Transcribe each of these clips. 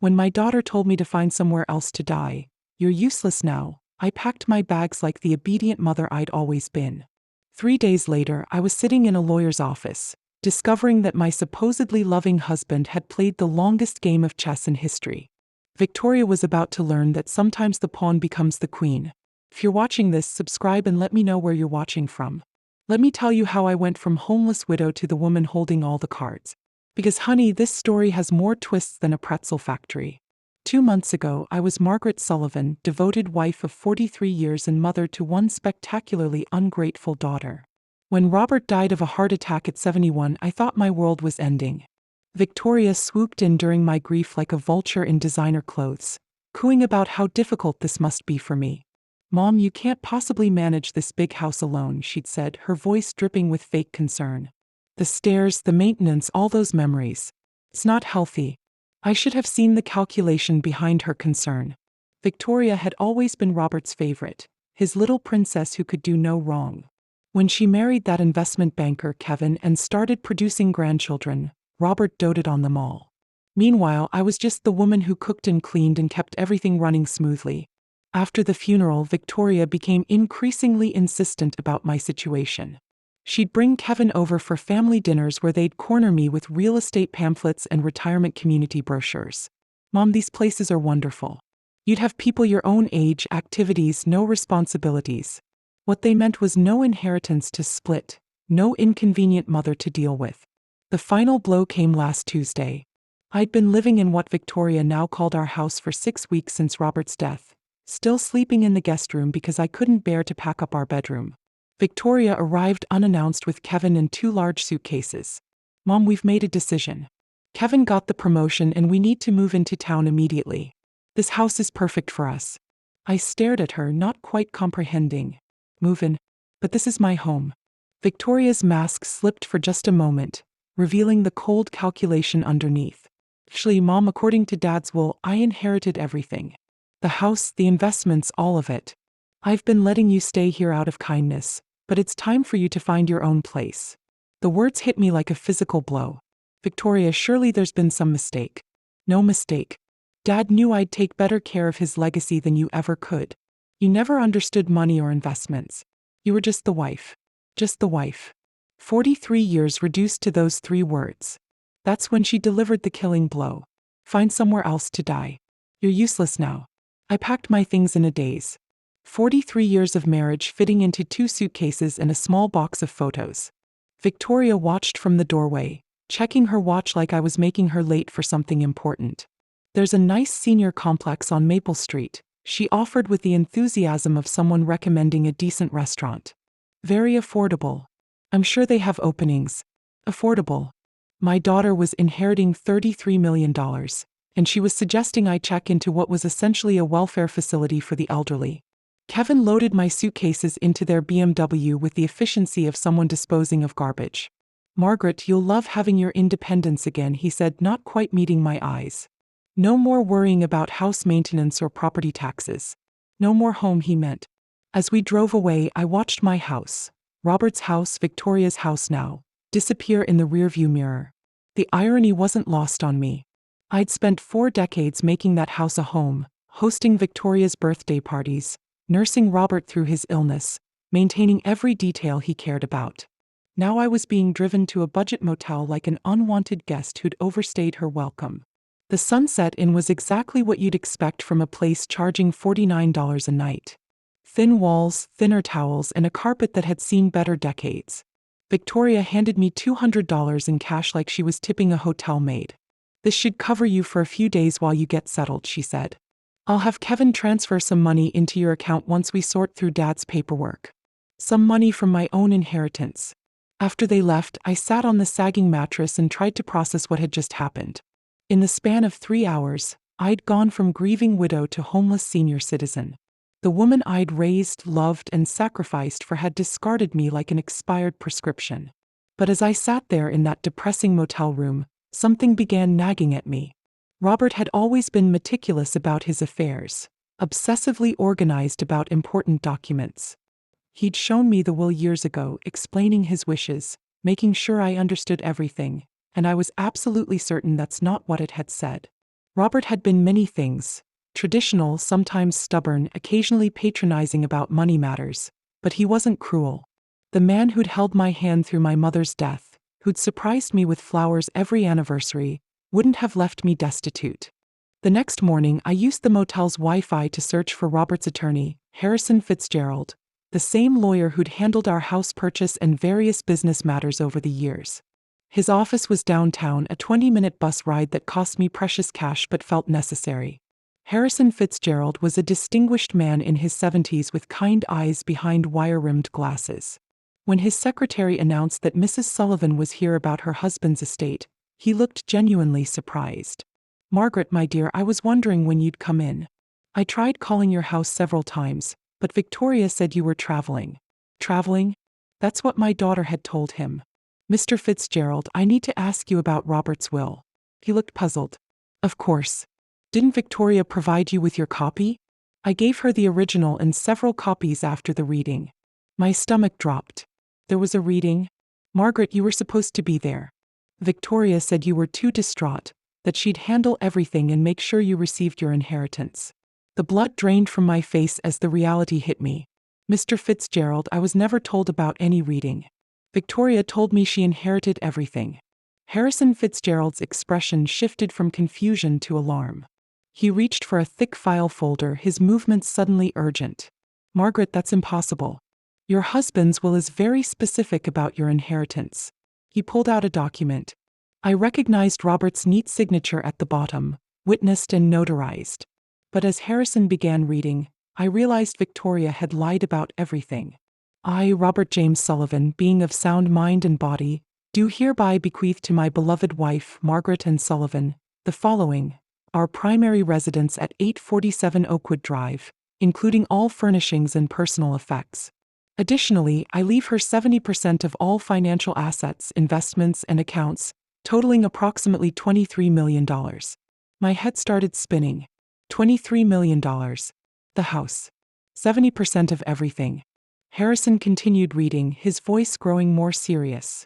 When my daughter told me to find somewhere else to die, "You're useless now," I packed my bags like the obedient mother I'd always been. 3 days later, I was sitting in a lawyer's office, discovering that my supposedly loving husband had played the longest game of chess in history. Victoria was about to learn that sometimes the pawn becomes the queen. If you're watching this, subscribe and let me know where you're watching from. Let me tell you how I went from homeless widow to the woman holding all the cards. Because honey, this story has more twists than a pretzel factory. 2 months ago, I was Margaret Sullivan, devoted wife of 43 years and mother to one spectacularly ungrateful daughter. When Robert died of a heart attack at 71, I thought my world was ending. Victoria swooped in during my grief like a vulture in designer clothes, cooing about how difficult this must be for me. "Mom, you can't possibly manage this big house alone," she'd said, her voice dripping with fake concern. "The stairs, the maintenance, all those memories. It's not healthy." I should have seen the calculation behind her concern. Victoria had always been Robert's favorite, his little princess who could do no wrong. When she married that investment banker, Kevin, and started producing grandchildren, Robert doted on them all. Meanwhile, I was just the woman who cooked and cleaned and kept everything running smoothly. After the funeral, Victoria became increasingly insistent about my situation. She'd bring Kevin over for family dinners where they'd corner me with real estate pamphlets and retirement community brochures. "Mom, these places are wonderful. You'd have people your own age, activities, no responsibilities." What they meant was no inheritance to split, no inconvenient mother to deal with. The final blow came last Tuesday. I'd been living in what Victoria now called our house for 6 weeks since Robert's death, still sleeping in the guest room because I couldn't bear to pack up our bedroom. Victoria arrived unannounced with Kevin and 2 large suitcases. "Mom, we've made a decision. Kevin got the promotion and we need to move into town immediately. This house is perfect for us." I stared at her, not quite comprehending. "Move in? But this is my home." Victoria's mask slipped for just a moment, revealing the cold calculation underneath. "Actually, Mom, according to Dad's will, I inherited everything. The house, the investments, all of it. I've been letting you stay here out of kindness, but it's time for you to find your own place." The words hit me like a physical blow. "Victoria, surely there's been some mistake." "No mistake. Dad knew I'd take better care of his legacy than you ever could. You never understood money or investments. You were just the wife. Just the wife." 43 years reduced to those 3 words. That's when she delivered the killing blow. "Find somewhere else to die. You're useless now." I packed my things in a daze. 43 years of marriage fitting into 2 suitcases and a small box of photos. Victoria watched from the doorway, checking her watch like I was making her late for something important. "There's a nice senior complex on Maple Street," she offered with the enthusiasm of someone recommending a decent restaurant. "Very affordable. I'm sure they have openings." Affordable. My daughter was inheriting $33 million, and she was suggesting I check into what was essentially a welfare facility for the elderly. Kevin loaded my suitcases into their BMW with the efficiency of someone disposing of garbage. "Margaret, you'll love having your independence again," he said, not quite meeting my eyes. No more worrying about house maintenance or property taxes. No more home, he meant. As we drove away, I watched my house, Robert's house, Victoria's house now, disappear in the rearview mirror. The irony wasn't lost on me. I'd spent 4 decades making that house a home, hosting Victoria's birthday parties, nursing Robert through his illness, maintaining every detail he cared about. Now I was being driven to a budget motel like an unwanted guest who'd overstayed her welcome. The Sunset Inn was exactly what you'd expect from a place charging $49 a night. Thin walls, thinner towels, and a carpet that had seen better decades. Victoria handed me $200 in cash like she was tipping a hotel maid. "This should cover you for a few days while you get settled," she said. "I'll have Kevin transfer some money into your account once we sort through Dad's paperwork. Some money from my own inheritance." After they left, I sat on the sagging mattress and tried to process what had just happened. In the span of 3 hours, I'd gone from grieving widow to homeless senior citizen. The woman I'd raised, loved, and sacrificed for had discarded me like an expired prescription. But as I sat there in that depressing motel room, something began nagging at me. Robert had always been meticulous about his affairs, obsessively organized about important documents. He'd shown me the will years ago, explaining his wishes, making sure I understood everything, and I was absolutely certain that's not what it had said. Robert had been many things: traditional, sometimes stubborn, occasionally patronizing about money matters. But he wasn't cruel. The man who'd held my hand through my mother's death, who'd surprised me with flowers every anniversary, wouldn't have left me destitute. The next morning, I used the motel's Wi-Fi to search for Robert's attorney, Harrison Fitzgerald, the same lawyer who'd handled our house purchase and various business matters over the years. His office was downtown, a 20-minute bus ride that cost me precious cash but felt necessary. Harrison Fitzgerald was a distinguished man in his 70s with kind eyes behind wire-rimmed glasses. When his secretary announced that Mrs. Sullivan was here about her husband's estate, he looked genuinely surprised. "Margaret, my dear, I was wondering when you'd come in. I tried calling your house several times, but Victoria said you were traveling." "Traveling?" That's what my daughter had told him. "Mr. Fitzgerald, I need to ask you about Robert's will." He looked puzzled. "Of course. Didn't Victoria provide you with your copy?" I gave her the original and several copies after the reading. My stomach dropped. "There was a reading? Margaret, you were supposed to be there. Victoria said you were too distraught, that she'd handle everything and make sure you received your inheritance." The blood drained from my face as the reality hit me. "Mr. Fitzgerald, I was never told about any reading. Victoria told me she inherited everything." Harrison Fitzgerald's expression shifted from confusion to alarm. He reached for a thick file folder, his movements suddenly urgent. "Margaret, that's impossible. Your husband's will is very specific about your inheritance." He pulled out a document. I recognized Robert's neat signature at the bottom, witnessed and notarized. But as Harrison began reading, I realized Victoria had lied about everything. "I, Robert James Sullivan, being of sound mind and body, do hereby bequeath to my beloved wife, Margaret Ann Sullivan, the following: our primary residence at 847 Oakwood Drive, including all furnishings and personal effects. Additionally, I leave her 70% of all financial assets, investments, and accounts, totaling approximately $23 million. My head started spinning. $23 million. The house. 70% of everything. Harrison continued reading, his voice growing more serious.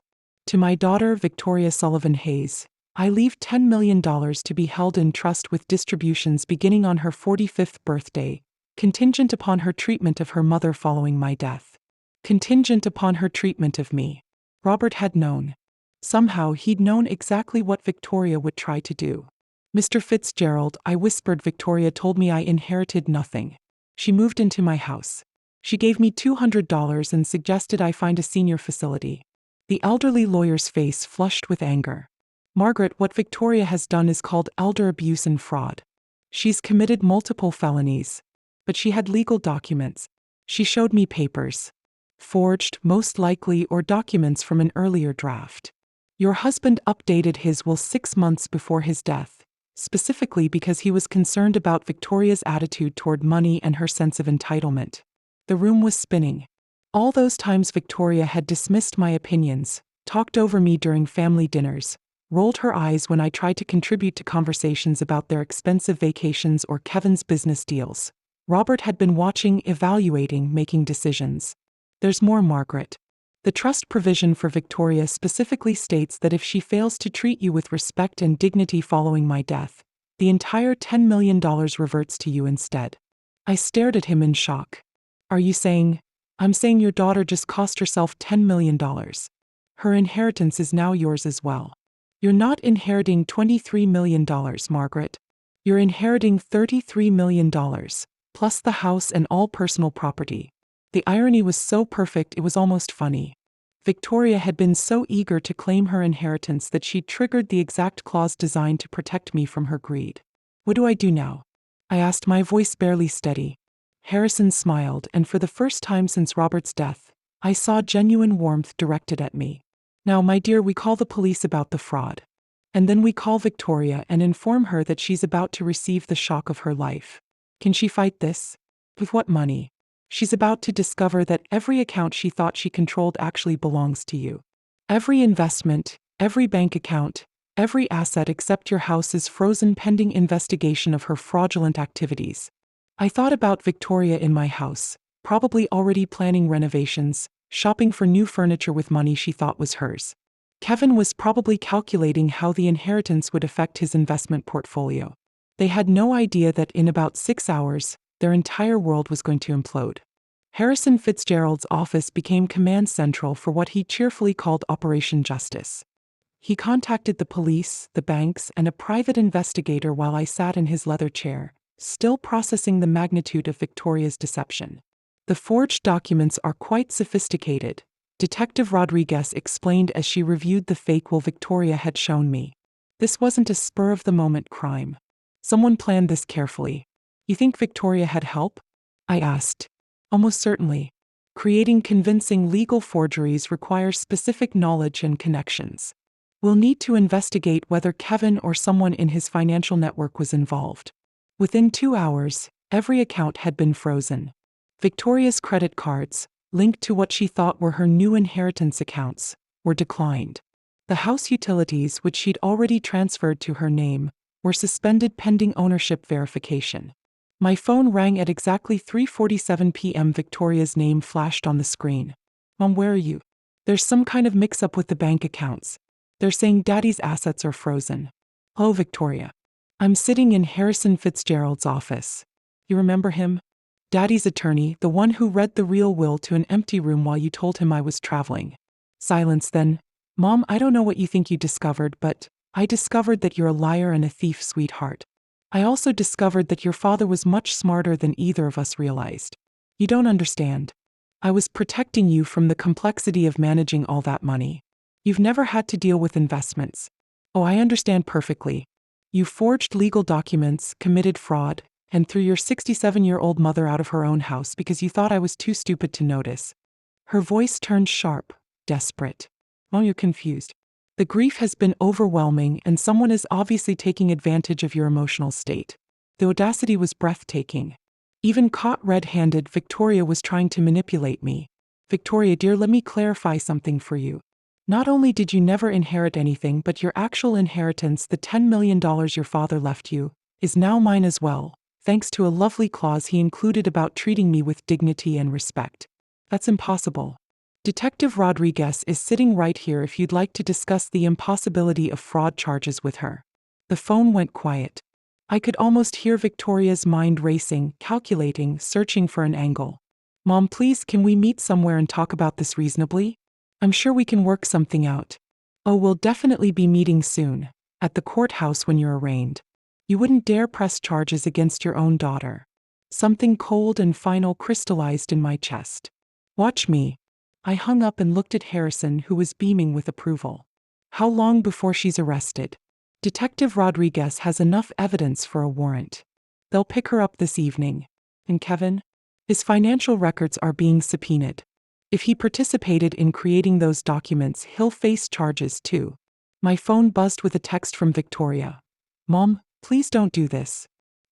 To my daughter, Victoria Sullivan Hayes, I leave $10 million to be held in trust with distributions beginning on her 45th birthday, contingent upon her treatment of her mother following my death. Contingent upon her treatment of me. Robert had known. Somehow he'd known exactly what Victoria would try to do. "Mr. Fitzgerald," I whispered. "Victoria told me I inherited nothing. She moved into my house. She gave me $200 and suggested I find a senior facility." The elderly lawyer's face flushed with anger. "Margaret, what Victoria has done is called elder abuse and fraud. She's committed multiple felonies. But she had legal documents. She showed me papers. Forged, most likely, or documents from an earlier draft. Your husband updated his will 6 months before his death, specifically because he was concerned about Victoria's attitude toward money and her sense of entitlement." The room was spinning. All those times Victoria had dismissed my opinions, talked over me during family dinners, rolled her eyes when I tried to contribute to conversations about their expensive vacations or Kevin's business deals. Robert had been watching, evaluating, making decisions. "There's more, Margaret. The trust provision for Victoria specifically states that if she fails to treat you with respect and dignity following my death, the entire $10 million reverts to you instead." I stared at him in shock. "Are you saying—" "I'm saying your daughter just cost herself $10 million. Her inheritance is now yours as well. You're not inheriting $23 million, Margaret. You're inheriting $33 million, plus the house and all personal property." The irony was so perfect it was almost funny. Victoria had been so eager to claim her inheritance that she'd triggered the exact clause designed to protect me from her greed. "What do I do now?" I asked, my voice barely steady. Harrison smiled, and for the first time since Robert's death, I saw genuine warmth directed at me. "Now, my dear, we call the police about the fraud. And then we call Victoria and inform her that she's about to receive the shock of her life. Can she fight this? With what money? She's about to discover that every account she thought she controlled actually belongs to you. Every investment, every bank account, every asset except your house is frozen pending investigation of her fraudulent activities." I thought about Victoria in my house, probably already planning renovations, shopping for new furniture with money she thought was hers. Kevin was probably calculating how the inheritance would affect his investment portfolio. They had no idea that in about 6 hours, their entire world was going to implode. Harrison Fitzgerald's office became command central for what he cheerfully called Operation Justice. He contacted the police, the banks, and a private investigator while I sat in his leather chair, still processing the magnitude of Victoria's deception. The forged documents are quite sophisticated, Detective Rodriguez explained as she reviewed the fake will Victoria had shown me. This wasn't a spur-of-the-moment crime. Someone planned this carefully. You think Victoria had help? I asked. Almost certainly. Creating convincing legal forgeries requires specific knowledge and connections. We'll need to investigate whether Kevin or someone in his financial network was involved. Within 2 hours, every account had been frozen. Victoria's credit cards, linked to what she thought were her new inheritance accounts, were declined. The house utilities, which she'd already transferred to her name, were suspended pending ownership verification. My phone rang at exactly 3:47 p.m. Victoria's name flashed on the screen. Mom, where are you? There's some kind of mix-up with the bank accounts. They're saying Daddy's assets are frozen. Oh, Victoria. I'm sitting in Harrison Fitzgerald's office. You remember him? Daddy's attorney, the one who read the real will to an empty room while you told him I was traveling. Silence then. Mom, I don't know what you think you discovered, but I discovered that you're a liar and a thief, sweetheart. I also discovered that your father was much smarter than either of us realized. You don't understand. I was protecting you from the complexity of managing all that money. You've never had to deal with investments. Oh, I understand perfectly. You forged legal documents, committed fraud, and threw your 67-year-old mother out of her own house because you thought I was too stupid to notice. Her voice turned sharp, desperate. Oh, you're confused. The grief has been overwhelming, and someone is obviously taking advantage of your emotional state. The audacity was breathtaking. Even caught red-handed, Victoria was trying to manipulate me. Victoria, dear, let me clarify something for you. Not only did you never inherit anything, but your actual inheritance, the $10 million your father left you, is now mine as well, thanks to a lovely clause he included about treating me with dignity and respect. That's impossible. Detective Rodriguez is sitting right here if you'd like to discuss the impossibility of fraud charges with her. The phone went quiet. I could almost hear Victoria's mind racing, calculating, searching for an angle. Mom, please, can we meet somewhere and talk about this reasonably? I'm sure we can work something out. Oh, we'll definitely be meeting soon, at the courthouse when you're arraigned. You wouldn't dare press charges against your own daughter. Something cold and final crystallized in my chest. Watch me. I hung up and looked at Harrison, who was beaming with approval. How long before she's arrested? Detective Rodriguez has enough evidence for a warrant. They'll pick her up this evening. And Kevin? His financial records are being subpoenaed. If he participated in creating those documents, he'll face charges too. My phone buzzed with a text from Victoria. Mom, please don't do this.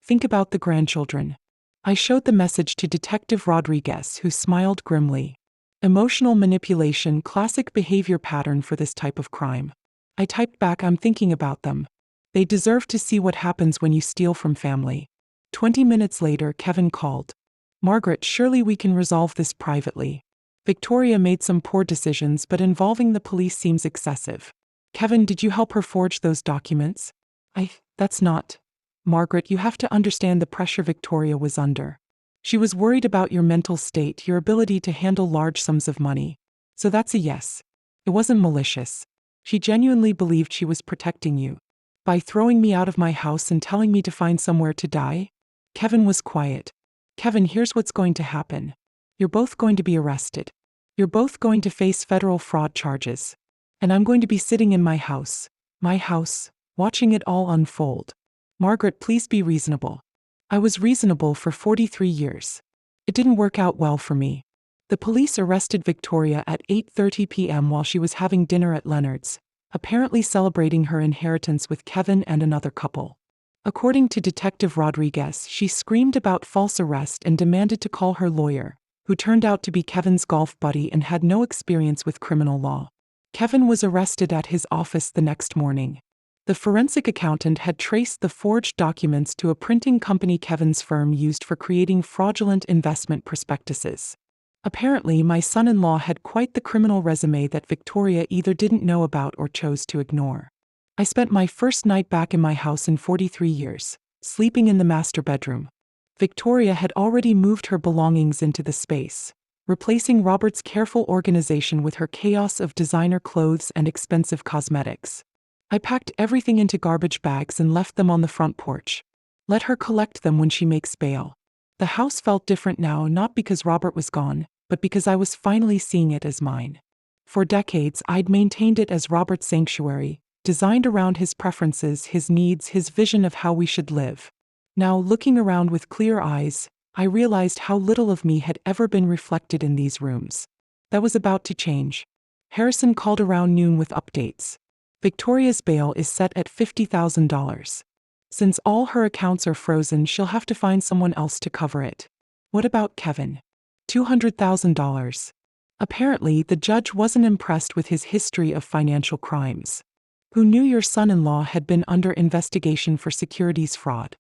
Think about the grandchildren. I showed the message to Detective Rodriguez, who smiled grimly. Emotional manipulation, classic behavior pattern for this type of crime. I typed back, I'm thinking about them. They deserve to see what happens when you steal from family. 20 minutes later, Kevin called. Margaret, surely we can resolve this privately. Victoria made some poor decisions, but involving the police seems excessive. Kevin, did you help her forge those documents? That's not. Margaret, you have to understand the pressure Victoria was under. She was worried about your mental state, your ability to handle large sums of money. So that's a yes. It wasn't malicious. She genuinely believed she was protecting you. By throwing me out of my house and telling me to find somewhere to die? Kevin was quiet. Kevin, here's what's going to happen. You're both going to be arrested. You're both going to face federal fraud charges. And I'm going to be sitting in my house, watching it all unfold. Margaret, please be reasonable. I was reasonable for 43 years. It didn't work out well for me. The police arrested Victoria at 8:30 p.m. while she was having dinner at Leonard's, apparently celebrating her inheritance with Kevin and another couple. According to Detective Rodriguez, she screamed about false arrest and demanded to call her lawyer, who turned out to be Kevin's golf buddy and had no experience with criminal law. Kevin was arrested at his office the next morning. The forensic accountant had traced the forged documents to a printing company Kevin's firm used for creating fraudulent investment prospectuses. Apparently, my son-in-law had quite the criminal resume that Victoria either didn't know about or chose to ignore. I spent my first night back in my house in 43 years, sleeping in the master bedroom. Victoria had already moved her belongings into the space, replacing Robert's careful organization with her chaos of designer clothes and expensive cosmetics. I packed everything into garbage bags and left them on the front porch. Let her collect them when she makes bail. The house felt different now, not because Robert was gone, but because I was finally seeing it as mine. For decades, I'd maintained it as Robert's sanctuary, designed around his preferences, his needs, his vision of how we should live. Now, looking around with clear eyes, I realized how little of me had ever been reflected in these rooms. That was about to change. Harrison called around noon with updates. Victoria's bail is set at $50,000. Since all her accounts are frozen, she'll have to find someone else to cover it. What about Kevin? $200,000. Apparently, the judge wasn't impressed with his history of financial crimes. Who knew your son-in-law had been under investigation for securities fraud?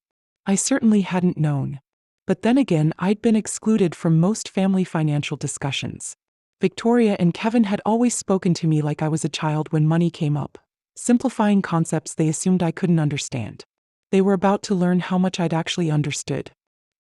I certainly hadn't known. But then again, I'd been excluded from most family financial discussions. Victoria and Kevin had always spoken to me like I was a child when money came up, simplifying concepts they assumed I couldn't understand. They were about to learn how much I'd actually understood.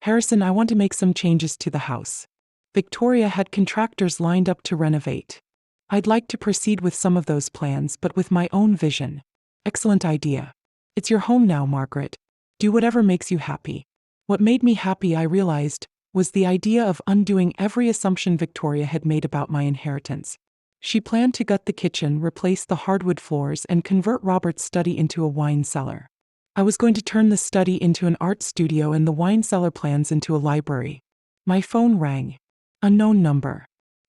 Harrison, I want to make some changes to the house. Victoria had contractors lined up to renovate. I'd like to proceed with some of those plans, but with my own vision. Excellent idea. It's your home now, Margaret. Do whatever makes you happy. What made me happy, I realized, was the idea of undoing every assumption Victoria had made about my inheritance. She planned to gut the kitchen, replace the hardwood floors, and convert Robert's study into a wine cellar. I was going to turn the study into an art studio and the wine cellar plans into a library. My phone rang. Unknown number.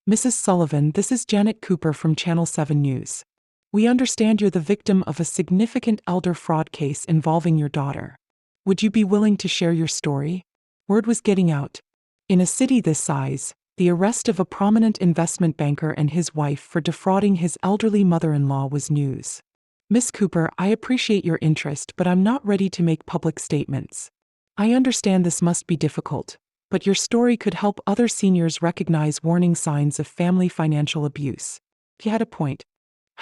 Mrs. Sullivan, this is Janet Cooper from Channel 7 News. We understand you're the victim of a significant elder fraud case involving your daughter. Would you be willing to share your story? Word was getting out. In a city this size, the arrest of a prominent investment banker and his wife for defrauding his elderly mother-in-law was news. Miss Cooper, I appreciate your interest, but I'm not ready to make public statements. I understand this must be difficult, but your story could help other seniors recognize warning signs of family financial abuse. He had a point.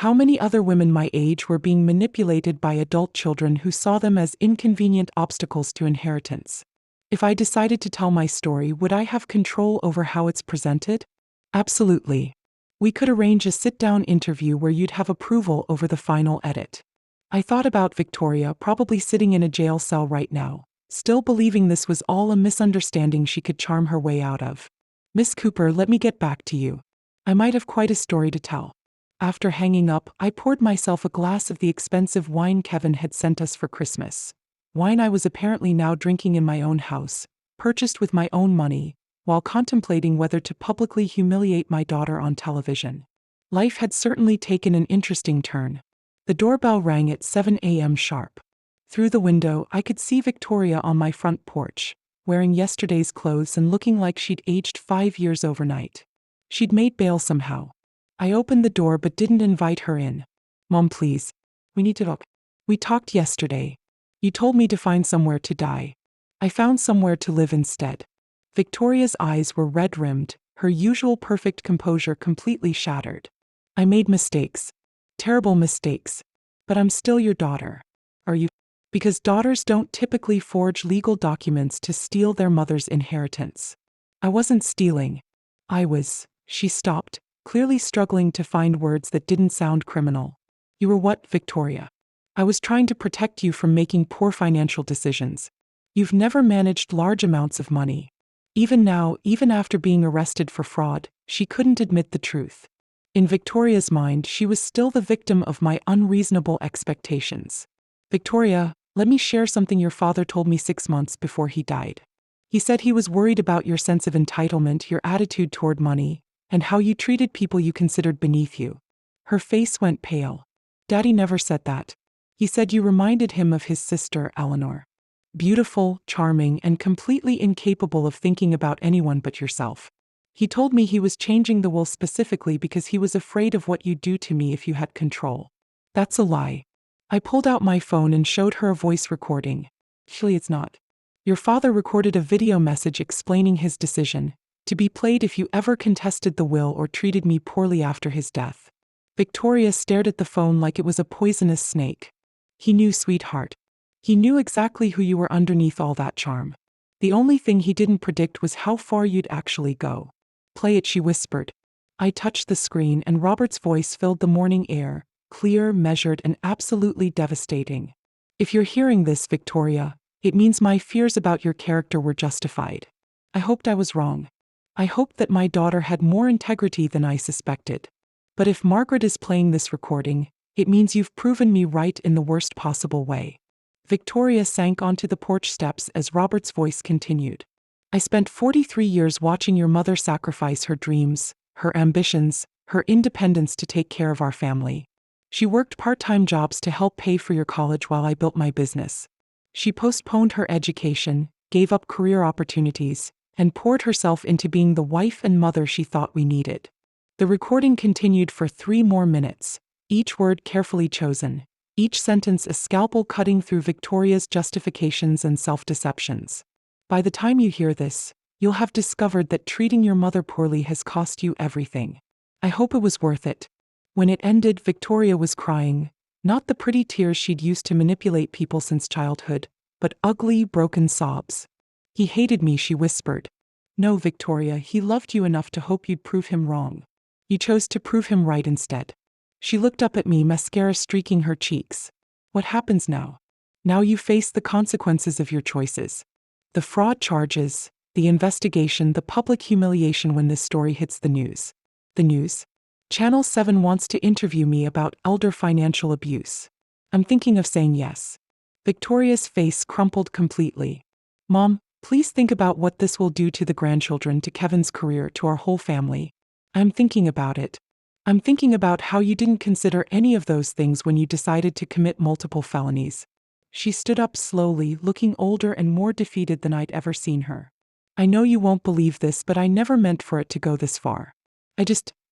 How many other women my age were being manipulated by adult children who saw them as inconvenient obstacles to inheritance? If I decided to tell my story, would I have control over how it's presented? Absolutely. We could arrange a sit-down interview where you'd have approval over the final edit. I thought about Victoria probably sitting in a jail cell right now, still believing this was all a misunderstanding she could charm her way out of. Miss Cooper, let me get back to you. I might have quite a story to tell. After hanging up, I poured myself a glass of the expensive wine Kevin had sent us for Christmas. Wine I was apparently now drinking in my own house, purchased with my own money, while contemplating whether to publicly humiliate my daughter on television. Life had certainly taken an interesting turn. The doorbell rang at 7 a.m. sharp. Through the window, I could see Victoria on my front porch, wearing yesterday's clothes and looking like she'd aged 5 years overnight. She'd made bail somehow. I opened the door but didn't invite her in. Mom, please. We need to talk. We talked yesterday. You told me to find somewhere to die. I found somewhere to live instead. Victoria's eyes were red-rimmed, her usual perfect composure completely shattered. I made mistakes. Terrible mistakes. But I'm still your daughter. Are you? Because daughters don't typically forge legal documents to steal their mother's inheritance. I wasn't stealing. I was. She stopped, clearly struggling to find words that didn't sound criminal. You were what, Victoria? I was trying to protect you from making poor financial decisions. You've never managed large amounts of money. Even now, even after being arrested for fraud, she couldn't admit the truth. In Victoria's mind, she was still the victim of my unreasonable expectations. Victoria, let me share something your father told me 6 months before he died. He said he was worried about your sense of entitlement, your attitude toward money, and how you treated people you considered beneath you. Her face went pale. Daddy never said that. He said you reminded him of his sister, Eleanor. Beautiful, charming, and completely incapable of thinking about anyone but yourself. He told me he was changing the will specifically because he was afraid of what you'd do to me if you had control. That's a lie. I pulled out my phone and showed her a voice recording. Actually, it's not. Your father recorded a video message explaining his decision, to be played if you ever contested the will or treated me poorly after his death. Victoria stared at the phone like it was a poisonous snake. He knew, sweetheart. He knew exactly who you were underneath all that charm. The only thing he didn't predict was how far you'd actually go. Play it, she whispered. I touched the screen and Robert's voice filled the morning air, clear, measured, and absolutely devastating. If you're hearing this, Victoria, it means my fears about your character were justified. I hoped I was wrong. I hoped that my daughter had more integrity than I suspected. But if Margaret is playing this recording, it means you've proven me right in the worst possible way. Victoria sank onto the porch steps as Robert's voice continued. I spent 43 years watching your mother sacrifice her dreams, her ambitions, her independence to take care of our family. She worked part-time jobs to help pay for your college while I built my business. She postponed her education, gave up career opportunities, and poured herself into being the wife and mother she thought we needed. The recording continued for 3 more minutes, each word carefully chosen, each sentence a scalpel cutting through Victoria's justifications and self-deceptions. By the time you hear this, you'll have discovered that treating your mother poorly has cost you everything. I hope it was worth it. When it ended, Victoria was crying, not the pretty tears she'd used to manipulate people since childhood, but ugly, broken sobs. He hated me, she whispered. No, Victoria, he loved you enough to hope you'd prove him wrong. You chose to prove him right instead. She looked up at me, mascara streaking her cheeks. What happens now? Now you face the consequences of your choices. The fraud charges, the investigation, the public humiliation when this story hits the news. The news? Channel 7 wants to interview me about elder financial abuse. I'm thinking of saying yes. Victoria's face crumpled completely. Mom, please think about what this will do to the grandchildren, to Kevin's career, to our whole family. I'm thinking about it. I'm thinking about how you didn't consider any of those things when you decided to commit multiple felonies. She stood up slowly, looking older and more defeated than I'd ever seen her. I know you won't believe this, but I never meant for it to go this far.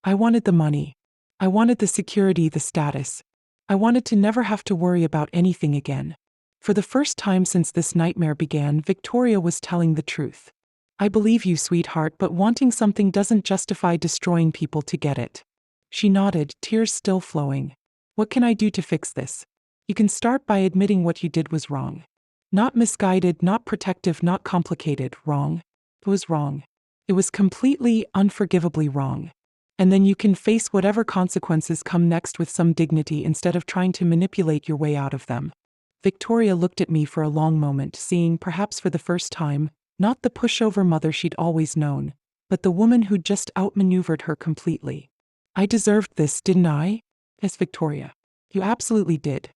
I wanted the money. I wanted the security, the status. I wanted to never have to worry about anything again. For the first time since this nightmare began, Victoria was telling the truth. I believe you, sweetheart, but wanting something doesn't justify destroying people to get it. She nodded, tears still flowing. What can I do to fix this? You can start by admitting what you did was wrong. Not misguided, not protective, not complicated, wrong. It was wrong. It was completely, unforgivably wrong. And then you can face whatever consequences come next with some dignity instead of trying to manipulate your way out of them. Victoria looked at me for a long moment, seeing, perhaps for the first time, not the pushover mother she'd always known, but the woman who'd just outmaneuvered her completely. I deserved this, didn't I? Yes, Victoria. You absolutely did.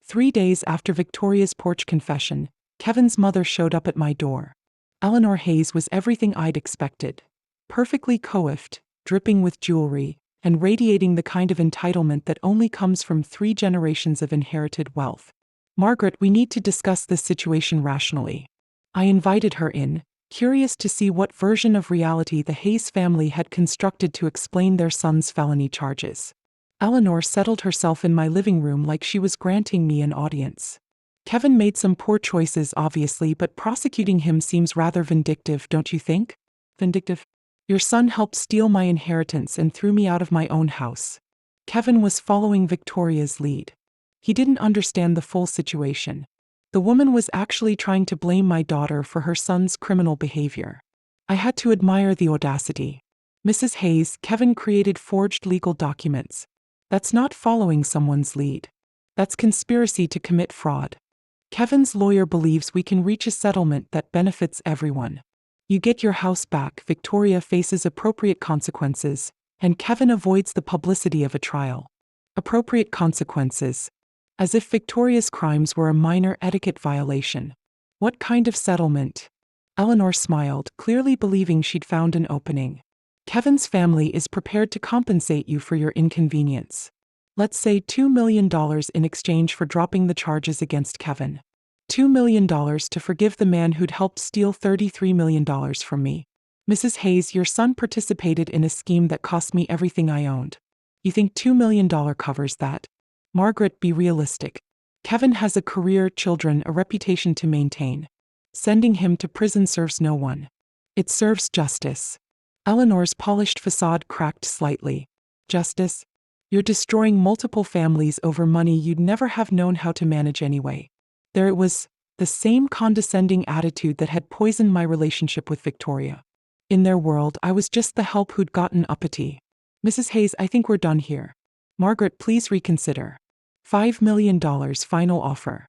3 days after Victoria's porch confession, Kevin's mother showed up at my door. Eleanor Hayes was everything I'd expected. Perfectly coiffed, dripping with jewelry, and radiating the kind of entitlement that only comes from 3 generations of inherited wealth. Margaret, we need to discuss this situation rationally. I invited her in, curious to see what version of reality the Hayes family had constructed to explain their son's felony charges. Eleanor settled herself in my living room like she was granting me an audience. Kevin made some poor choices, obviously, but prosecuting him seems rather vindictive, don't you think? Vindictive? Your son helped steal my inheritance and threw me out of my own house. Kevin was following Victoria's lead. He didn't understand the full situation. The woman was actually trying to blame my daughter for her son's criminal behavior. I had to admire the audacity. Mrs. Hayes, Kevin created forged legal documents. That's not following someone's lead. That's conspiracy to commit fraud. Kevin's lawyer believes we can reach a settlement that benefits everyone. You get your house back, Victoria faces appropriate consequences, and Kevin avoids the publicity of a trial. Appropriate consequences. As if Victoria's crimes were a minor etiquette violation. What kind of settlement? Eleanor smiled, clearly believing she'd found an opening. Kevin's family is prepared to compensate you for your inconvenience. Let's say $2 million in exchange for dropping the charges against Kevin. $2 million to forgive the man who'd helped steal $33 million from me. Mrs. Hayes, your son participated in a scheme that cost me everything I owned. You think $2 million covers that? Margaret, be realistic. Kevin has a career, children, a reputation to maintain. Sending him to prison serves no one. It serves justice. Eleanor's polished facade cracked slightly. Justice? You're destroying multiple families over money you'd never have known how to manage anyway. There it was, the same condescending attitude that had poisoned my relationship with Victoria. In their world, I was just the help who'd gotten uppity. Mrs. Hayes, I think we're done here. Margaret, please reconsider. $5 million final offer.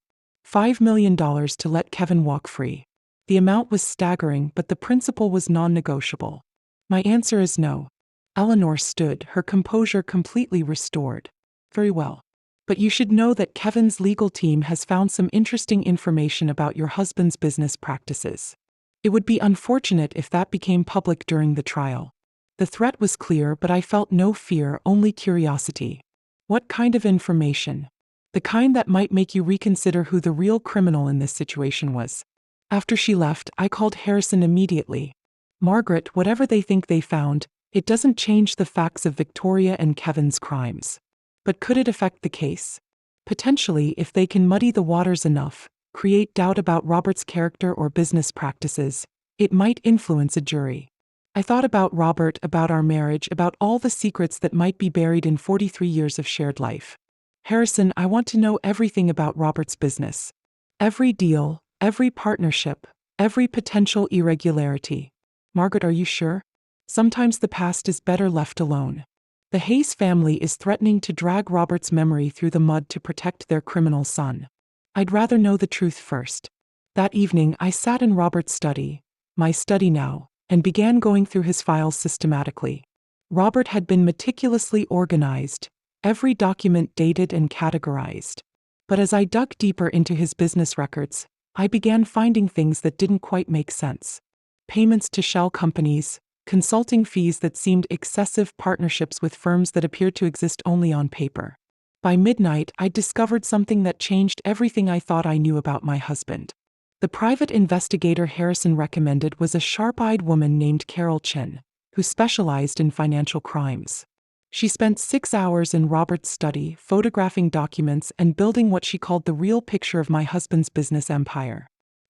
$5 million to let Kevin walk free. The amount was staggering, but the principle was non-negotiable. My answer is no. Eleanor stood, her composure completely restored. Very well. But you should know that Kevin's legal team has found some interesting information about your husband's business practices. It would be unfortunate if that became public during the trial. The threat was clear, but I felt no fear, only curiosity. What kind of information? The kind that might make you reconsider who the real criminal in this situation was. After she left, I called Harrison immediately. Margaret, whatever they think they found, it doesn't change the facts of Victoria and Kevin's crimes. But could it affect the case? Potentially, if they can muddy the waters enough, create doubt about Robert's character or business practices, it might influence a jury. I thought about Robert, about our marriage, about all the secrets that might be buried in 43 years of shared life. Harrison, I want to know everything about Robert's business. Every deal, every partnership, every potential irregularity. Margaret, are you sure? Sometimes the past is better left alone. The Hayes family is threatening to drag Robert's memory through the mud to protect their criminal son. I'd rather know the truth first. That evening, I sat in Robert's study, my study now, and began going through his files systematically. Robert had been meticulously organized, every document dated and categorized. But as I dug deeper into his business records, I began finding things that didn't quite make sense. Payments to shell companies, consulting fees that seemed excessive, partnerships with firms that appeared to exist only on paper. By midnight, I discovered something that changed everything I thought I knew about my husband. The private investigator Harrison recommended was a sharp-eyed woman named Carol Chin, who specialized in financial crimes. She spent 6 hours in Robert's study, photographing documents and building what she called the real picture of my husband's business empire.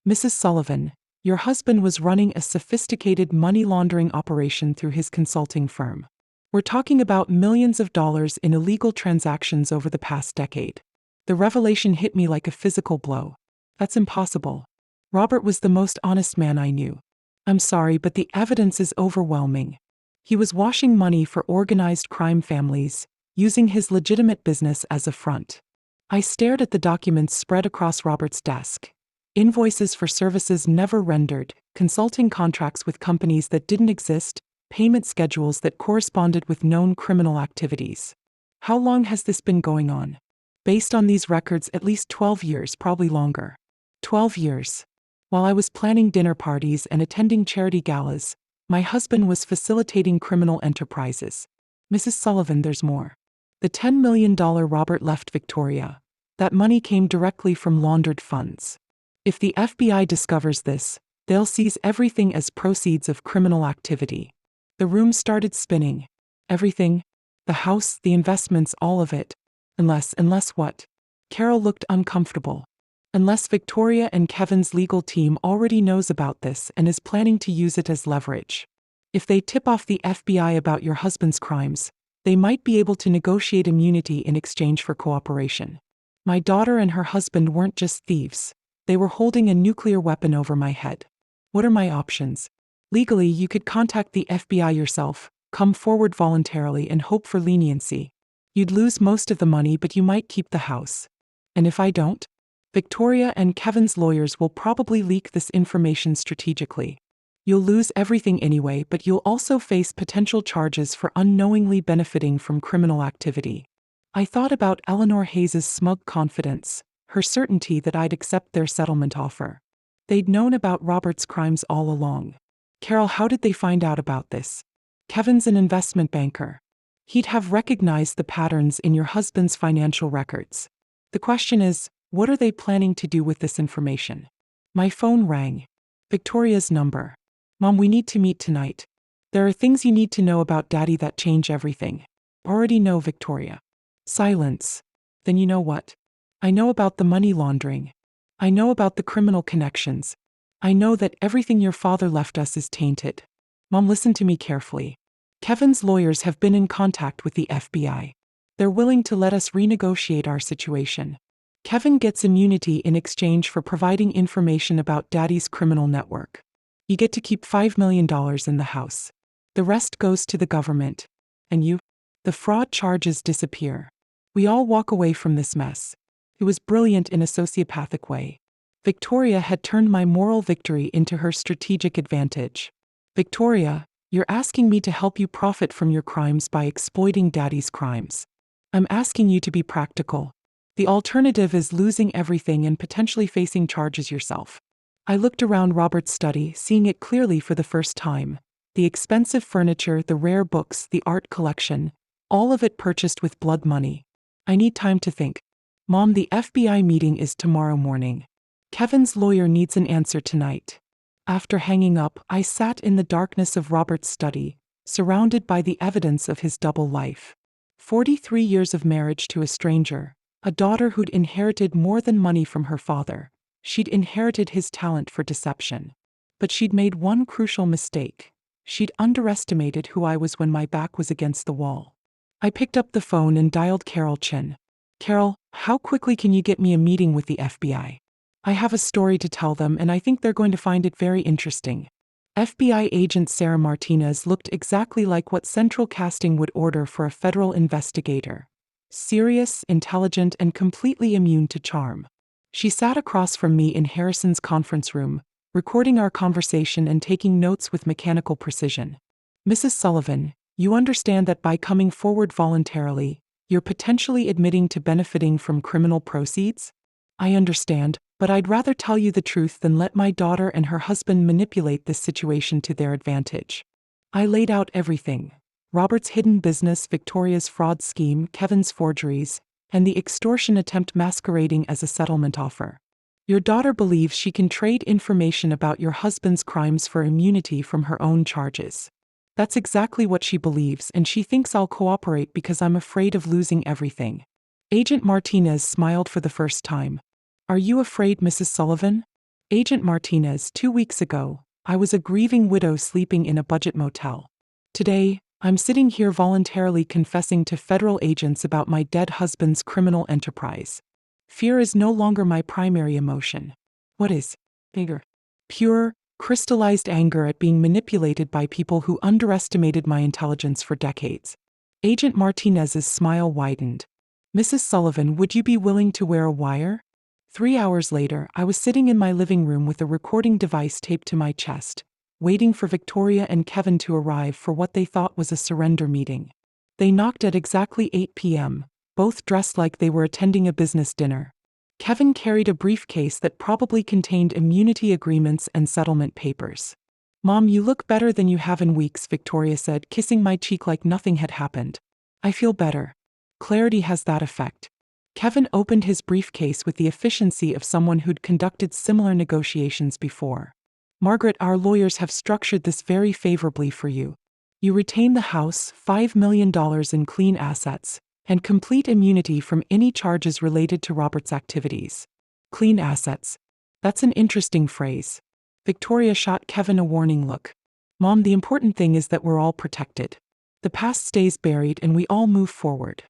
Mrs. Sullivan, your husband was running a sophisticated money laundering operation through his consulting firm. We're talking about millions of dollars in illegal transactions over the past decade. The revelation hit me like a physical blow. That's impossible. Robert was the most honest man I knew. I'm sorry, but the evidence is overwhelming. He was washing money for organized crime families, using his legitimate business as a front. I stared at the documents spread across Robert's desk. Invoices for services never rendered, consulting contracts with companies that didn't exist, payment schedules that corresponded with known criminal activities. How long has this been going on? Based on these records, at least 12 years, probably longer. 12 years. While I was planning dinner parties and attending charity galas, my husband was facilitating criminal enterprises. Mrs. Sullivan, there's more. The $10 million Robert left Victoria. That money came directly from laundered funds. If the FBI discovers this, they'll seize everything as proceeds of criminal activity. The room started spinning. Everything. The house, the investments, all of it. Unless what? Carol looked uncomfortable. Unless Victoria and Kevin's legal team already knows about this and is planning to use it as leverage. If they tip off the FBI about your husband's crimes, they might be able to negotiate immunity in exchange for cooperation. My daughter and her husband weren't just thieves. They were holding a nuclear weapon over my head. What are my options? Legally, you could contact the FBI yourself, come forward voluntarily and hope for leniency. You'd lose most of the money, but you might keep the house. And if I don't? Victoria and Kevin's lawyers will probably leak this information strategically. You'll lose everything anyway, but you'll also face potential charges for unknowingly benefiting from criminal activity. I thought about Eleanor Hayes's smug confidence, her certainty that I'd accept their settlement offer. They'd known about Robert's crimes all along. Carol, how did they find out about this? Kevin's an investment banker. He'd have recognized the patterns in your husband's financial records. The question is, what are they planning to do with this information? My phone rang. Victoria's number. Mom, we need to meet tonight. There are things you need to know about Daddy that change everything. Already know, Victoria. Silence. Then you know what? I know about the money laundering. I know about the criminal connections. I know that everything your father left us is tainted. Mom, listen to me carefully. Kevin's lawyers have been in contact with the FBI. They're willing to let us renegotiate our situation. Kevin gets immunity in exchange for providing information about Daddy's criminal network. You get to keep $5 million in the house. The rest goes to the government. And you? The fraud charges disappear. We all walk away from this mess. It was brilliant in a sociopathic way. Victoria had turned my moral victory into her strategic advantage. Victoria, you're asking me to help you profit from your crimes by exploiting Daddy's crimes. I'm asking you to be practical. The alternative is losing everything and potentially facing charges yourself. I looked around Robert's study, seeing it clearly for the first time. The expensive furniture, the rare books, the art collection, all of it purchased with blood money. I need time to think. Mom, the FBI meeting is tomorrow morning. Kevin's lawyer needs an answer tonight. After hanging up, I sat in the darkness of Robert's study, surrounded by the evidence of his double life. 43 years of marriage to a stranger, a daughter who'd inherited more than money from her father. She'd inherited his talent for deception. But she'd made one crucial mistake. She'd underestimated who I was when my back was against the wall. I picked up the phone and dialed Carol Chin. Carol, how quickly can you get me a meeting with the FBI? I have a story to tell them and I think they're going to find it very interesting. FBI agent Sarah Martinez looked exactly like what Central Casting would order for a federal investigator. Serious, intelligent, and completely immune to charm. She sat across from me in Harrison's conference room, recording our conversation and taking notes with mechanical precision. Mrs. Sullivan, you understand that by coming forward voluntarily, you're potentially admitting to benefiting from criminal proceeds? I understand, but I'd rather tell you the truth than let my daughter and her husband manipulate this situation to their advantage. I laid out everything. Robert's hidden business, Victoria's fraud scheme, Kevin's forgeries, and the extortion attempt masquerading as a settlement offer. Your daughter believes she can trade information about your husband's crimes for immunity from her own charges. That's exactly what she believes, and she thinks I'll cooperate because I'm afraid of losing everything. Agent Martinez smiled for the first time. Are you afraid, Mrs. Sullivan? Agent Martinez, 2 weeks ago, I was a grieving widow sleeping in a budget motel. Today, I'm sitting here voluntarily confessing to federal agents about my dead husband's criminal enterprise. Fear is no longer my primary emotion. What is? Bigger. Pure, crystallized anger at being manipulated by people who underestimated my intelligence for decades. Agent Martinez's smile widened. Mrs. Sullivan, would you be willing to wear a wire? 3 hours later, I was sitting in my living room with a recording device taped to my chest, waiting for Victoria and Kevin to arrive for what they thought was a surrender meeting. They knocked at exactly 8 p.m., both dressed like they were attending a business dinner. Kevin carried a briefcase that probably contained immunity agreements and settlement papers. Mom, you look better than you have in weeks, Victoria said, kissing my cheek like nothing had happened. I feel better. Clarity has that effect. Kevin opened his briefcase with the efficiency of someone who'd conducted similar negotiations before. Margaret, our lawyers have structured this very favorably for you. You retain the house, $5 million in clean assets, and complete immunity from any charges related to Robert's activities. Clean assets. That's an interesting phrase. Victoria shot Kevin a warning look. Mom, the important thing is that we're all protected. The past stays buried and we all move forward.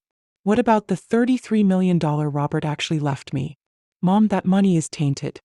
What about the $33 million Robert actually left me? Mom, that money is tainted.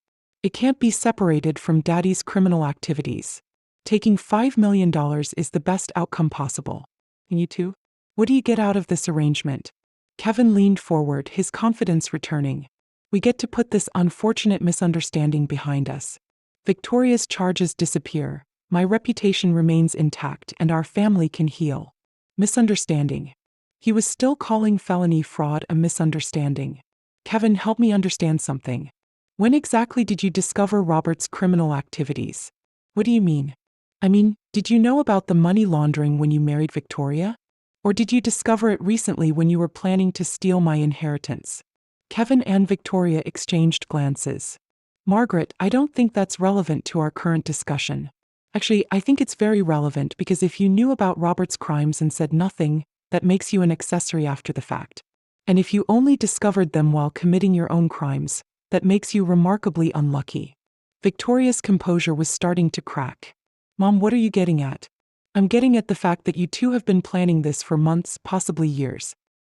It can't be separated from Daddy's criminal activities. Taking $5 million is the best outcome possible. And you too? What do you get out of this arrangement? Kevin leaned forward, his confidence returning. We get to put this unfortunate misunderstanding behind us. Victoria's charges disappear, my reputation remains intact, and our family can heal. Misunderstanding. He was still calling felony fraud a misunderstanding. Kevin, help me understand something. When exactly did you discover Robert's criminal activities? What do you mean? I mean, did you know about the money laundering when you married Victoria? Or did you discover it recently when you were planning to steal my inheritance? Kevin and Victoria exchanged glances. Margaret, I don't think that's relevant to our current discussion. Actually, I think it's very relevant because if you knew about Robert's crimes and said nothing, that makes you an accessory after the fact. And if you only discovered them while committing your own crimes, that makes you remarkably unlucky. Victoria's composure was starting to crack. Mom, what are you getting at? I'm getting at the fact that you two have been planning this for months, possibly years.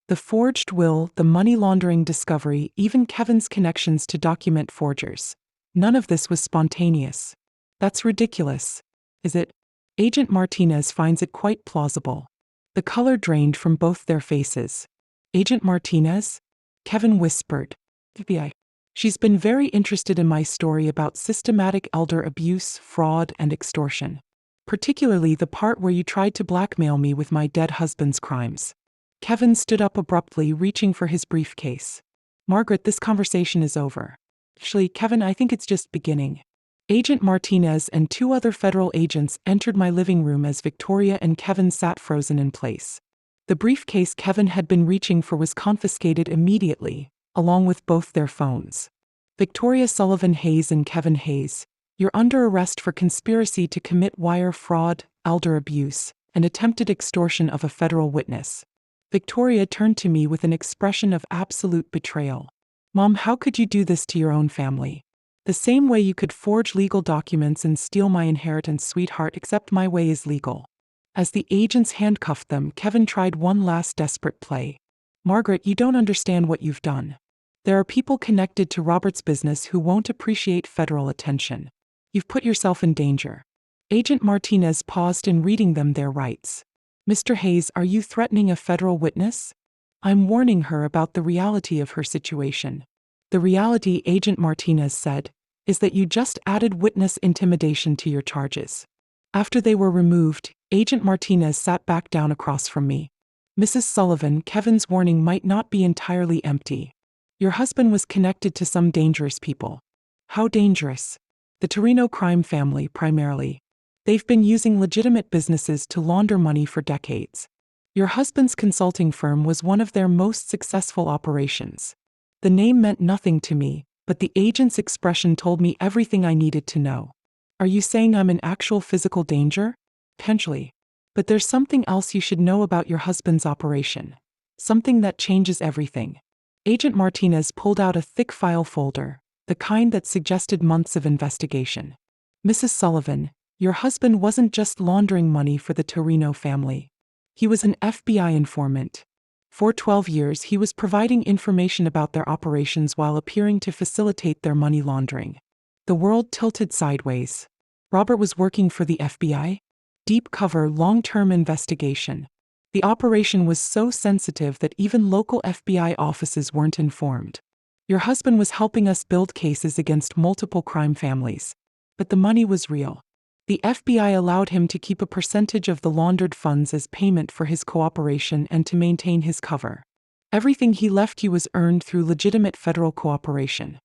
The forged will, the money laundering discovery, even Kevin's connections to document forgers. None of this was spontaneous. That's ridiculous. Is it? Agent Martinez finds it quite plausible. The color drained from both their faces. Agent Martinez? Kevin whispered. FBI. She's been very interested in my story about systematic elder abuse, fraud, and extortion. Particularly the part where you tried to blackmail me with my dead husband's crimes. Kevin stood up abruptly, reaching for his briefcase. Margaret, this conversation is over. Actually, Kevin, I think it's just beginning. Agent Martinez and 2 other federal agents entered my living room as Victoria and Kevin sat frozen in place. The briefcase Kevin had been reaching for was confiscated immediately, along with both their phones. Victoria Sullivan Hayes and Kevin Hayes, you're under arrest for conspiracy to commit wire fraud, elder abuse, and attempted extortion of a federal witness. Victoria turned to me with an expression of absolute betrayal. Mom, how could you do this to your own family? The same way you could forge legal documents and steal my inheritance, sweetheart, except my way is legal. As the agents handcuffed them, Kevin tried one last desperate play. Margaret, you don't understand what you've done. There are people connected to Robert's business who won't appreciate federal attention. You've put yourself in danger. Agent Martinez paused in reading them their rights. Mr. Hayes, are you threatening a federal witness? I'm warning her about the reality of her situation. The reality, Agent Martinez said, is that you just added witness intimidation to your charges. After they were removed, Agent Martinez sat back down across from me. Mrs. Sullivan, Kevin's warning might not be entirely empty. Your husband was connected to some dangerous people. How dangerous? The Torino crime family, primarily. They've been using legitimate businesses to launder money for decades. Your husband's consulting firm was one of their most successful operations. The name meant nothing to me, but the agent's expression told me everything I needed to know. Are you saying I'm in actual physical danger? Potentially. But there's something else you should know about your husband's operation. Something that changes everything. Agent Martinez pulled out a thick file folder, the kind that suggested months of investigation. Mrs. Sullivan, your husband wasn't just laundering money for the Torino family. He was an FBI informant. For 12 years, he was providing information about their operations while appearing to facilitate their money laundering. The world tilted sideways. Robert was working for the FBI? Deep cover, long-term investigation. The operation was so sensitive that even local FBI offices weren't informed. Your husband was helping us build cases against multiple crime families. But the money was real. The FBI allowed him to keep a percentage of the laundered funds as payment for his cooperation and to maintain his cover. Everything he left you was earned through legitimate federal cooperation.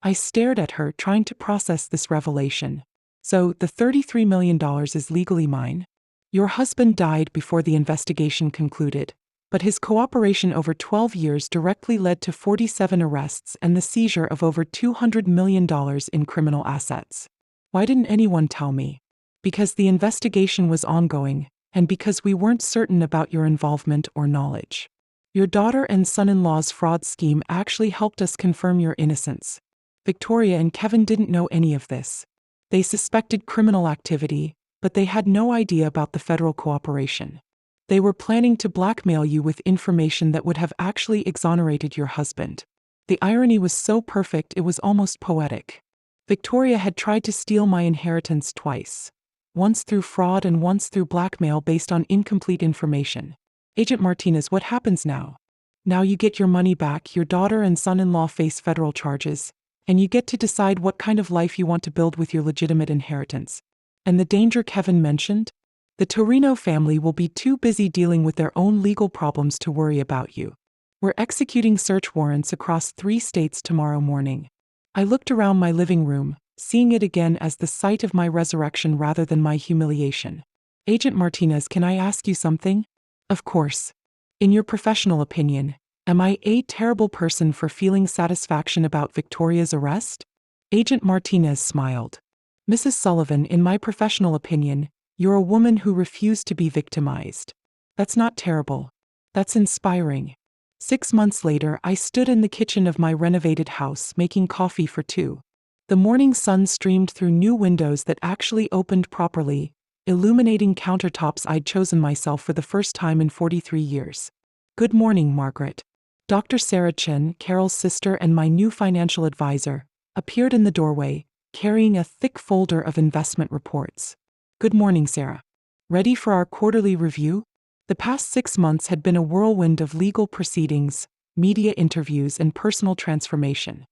I stared at her, trying to process this revelation. So, the $33 million is legally mine? Your husband died before the investigation concluded, but his cooperation over 12 years directly led to 47 arrests and the seizure of over $200 million in criminal assets. Why didn't anyone tell me? Because the investigation was ongoing, and because we weren't certain about your involvement or knowledge. Your daughter and son-in-law's fraud scheme actually helped us confirm your innocence. Victoria and Kevin didn't know any of this. They suspected criminal activity, but they had no idea about the federal cooperation. They were planning to blackmail you with information that would have actually exonerated your husband. The irony was so perfect it was almost poetic. Victoria had tried to steal my inheritance twice. Once through fraud and once through blackmail based on incomplete information. Agent Martinez, what happens now? Now you get your money back, your daughter and son-in-law face federal charges, and you get to decide what kind of life you want to build with your legitimate inheritance. And the danger Kevin mentioned? The Torino family will be too busy dealing with their own legal problems to worry about you. We're executing search warrants across 3 states tomorrow morning. I looked around my living room, seeing it again as the site of my resurrection rather than my humiliation. Agent Martinez, can I ask you something? Of course. In your professional opinion, am I a terrible person for feeling satisfaction about Victoria's arrest? Agent Martinez smiled. Mrs. Sullivan, in my professional opinion, you're a woman who refused to be victimized. That's not terrible. That's inspiring. 6 months later, I stood in the kitchen of my renovated house making coffee for 2. The morning sun streamed through new windows that actually opened properly, illuminating countertops I'd chosen myself for the first time in 43 years. Good morning, Margaret. Dr. Sarah Chen, Carol's sister and my new financial advisor, appeared in the doorway, carrying a thick folder of investment reports. Good morning, Sarah. Ready for our quarterly review? The past 6 months had been a whirlwind of legal proceedings, media interviews, and personal transformation.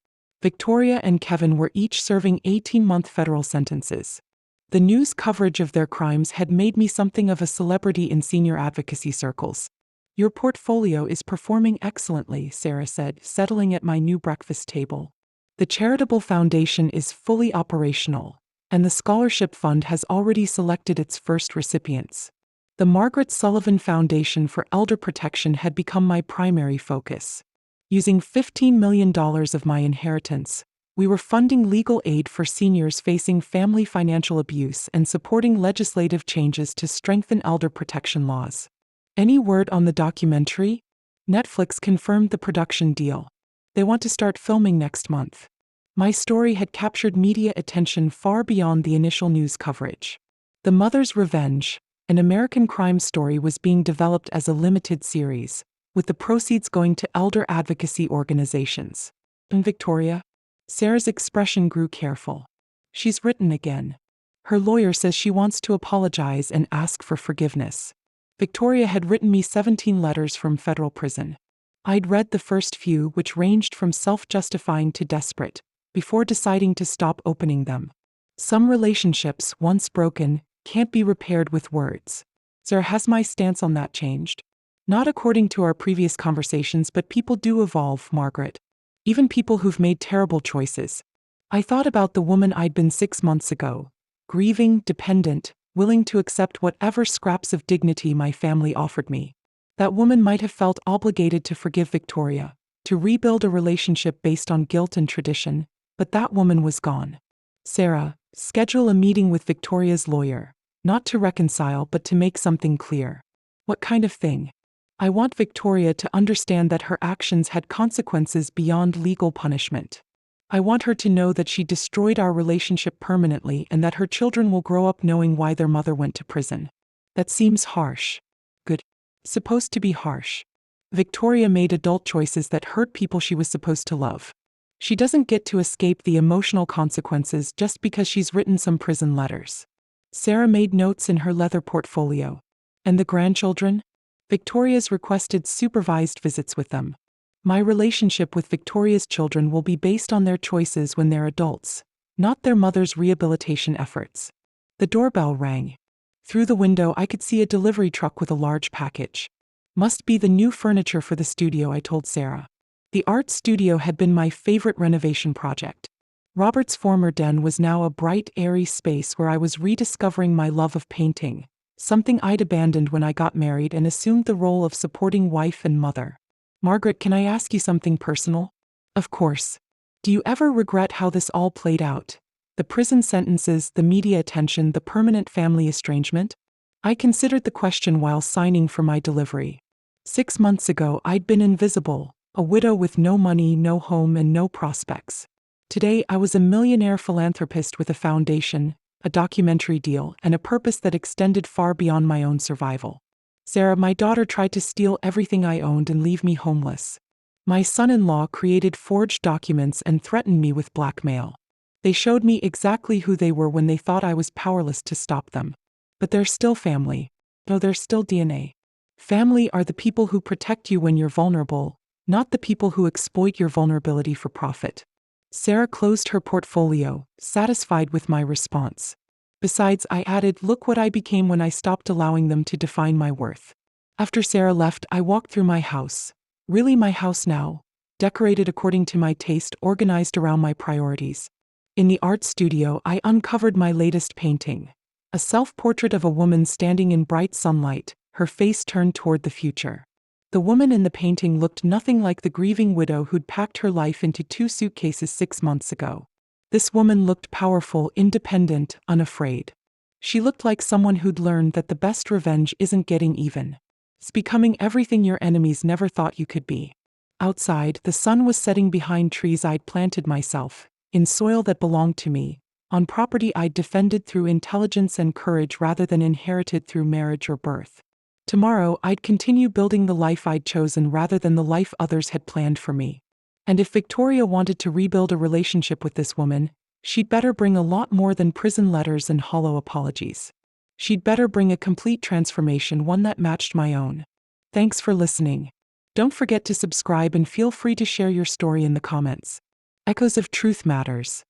Victoria and Kevin were each serving 18-month federal sentences. The news coverage of their crimes had made me something of a celebrity in senior advocacy circles. Your portfolio is performing excellently, Sarah said, settling at my new breakfast table. The charitable foundation is fully operational, and the scholarship fund has already selected its first recipients. The Margaret Sullivan Foundation for Elder Protection had become my primary focus. Using $15 million of my inheritance, we were funding legal aid for seniors facing family financial abuse and supporting legislative changes to strengthen elder protection laws. Any word on the documentary? Netflix confirmed the production deal. They want to start filming next month. My story had captured media attention far beyond the initial news coverage. The Mother's Revenge, an American crime story, was being developed as a limited series, with the proceeds going to elder advocacy organizations. And Victoria? Sarah's expression grew careful. She's written again. Her lawyer says she wants to apologize and ask for forgiveness. Victoria had written me 17 letters from federal prison. I'd read the first few, which ranged from self-justifying to desperate, before deciding to stop opening them. Some relationships, once broken, can't be repaired with words. Sarah, has my stance on that changed? Not according to our previous conversations, but people do evolve, Margaret. Even people who've made terrible choices. I thought about the woman I'd been 6 months ago, grieving, dependent, willing to accept whatever scraps of dignity my family offered me. That woman might have felt obligated to forgive Victoria, to rebuild a relationship based on guilt and tradition, but that woman was gone. Sarah, schedule a meeting with Victoria's lawyer, not to reconcile but to make something clear. What kind of thing? I want Victoria to understand that her actions had consequences beyond legal punishment. I want her to know that she destroyed our relationship permanently and that her children will grow up knowing why their mother went to prison. That seems harsh. Good. Supposed to be harsh. Victoria made adult choices that hurt people she was supposed to love. She doesn't get to escape the emotional consequences just because she's written some prison letters. Sarah made notes in her leather portfolio. And the grandchildren? Victoria's requested supervised visits with them. My relationship with Victoria's children will be based on their choices when they're adults, not their mother's rehabilitation efforts. The doorbell rang. Through the window I could see a delivery truck with a large package. Must be the new furniture for the studio, I told Sarah. The art studio had been my favorite renovation project. Robert's former den was now a bright, airy space where I was rediscovering my love of painting, something I'd abandoned when I got married and assumed the role of supporting wife and mother. Margaret, can I ask you something personal? Of course. Do you ever regret how this all played out? The prison sentences, the media attention, the permanent family estrangement? I considered the question while signing for my delivery. 6 months ago, I'd been invisible, a widow with no money, no home, and no prospects. Today, I was a millionaire philanthropist with a foundation, a documentary deal, and a purpose that extended far beyond my own survival. Sarah, my daughter tried to steal everything I owned and leave me homeless. My son-in-law created forged documents and threatened me with blackmail. They showed me exactly who they were when they thought I was powerless to stop them. But they're still family. No, they're still DNA. Family are the people who protect you when you're vulnerable, not the people who exploit your vulnerability for profit. Sarah closed her portfolio, satisfied with my response. Besides, I added, look what I became when I stopped allowing them to define my worth. After Sarah left, I walked through my house. Really my house now, decorated according to my taste, organized around my priorities. In the art studio, I uncovered my latest painting. A self-portrait of a woman standing in bright sunlight, her face turned toward the future. The woman in the painting looked nothing like the grieving widow who'd packed her life into 2 suitcases 6 months ago. This woman looked powerful, independent, unafraid. She looked like someone who'd learned that the best revenge isn't getting even. It's becoming everything your enemies never thought you could be. Outside, the sun was setting behind trees I'd planted myself, in soil that belonged to me, on property I'd defended through intelligence and courage rather than inherited through marriage or birth. Tomorrow, I'd continue building the life I'd chosen rather than the life others had planned for me. And if Victoria wanted to rebuild a relationship with this woman, she'd better bring a lot more than prison letters and hollow apologies. She'd better bring a complete transformation, one that matched my own. Thanks for listening. Don't forget to subscribe and feel free to share your story in the comments. Echoes of Truth Matters.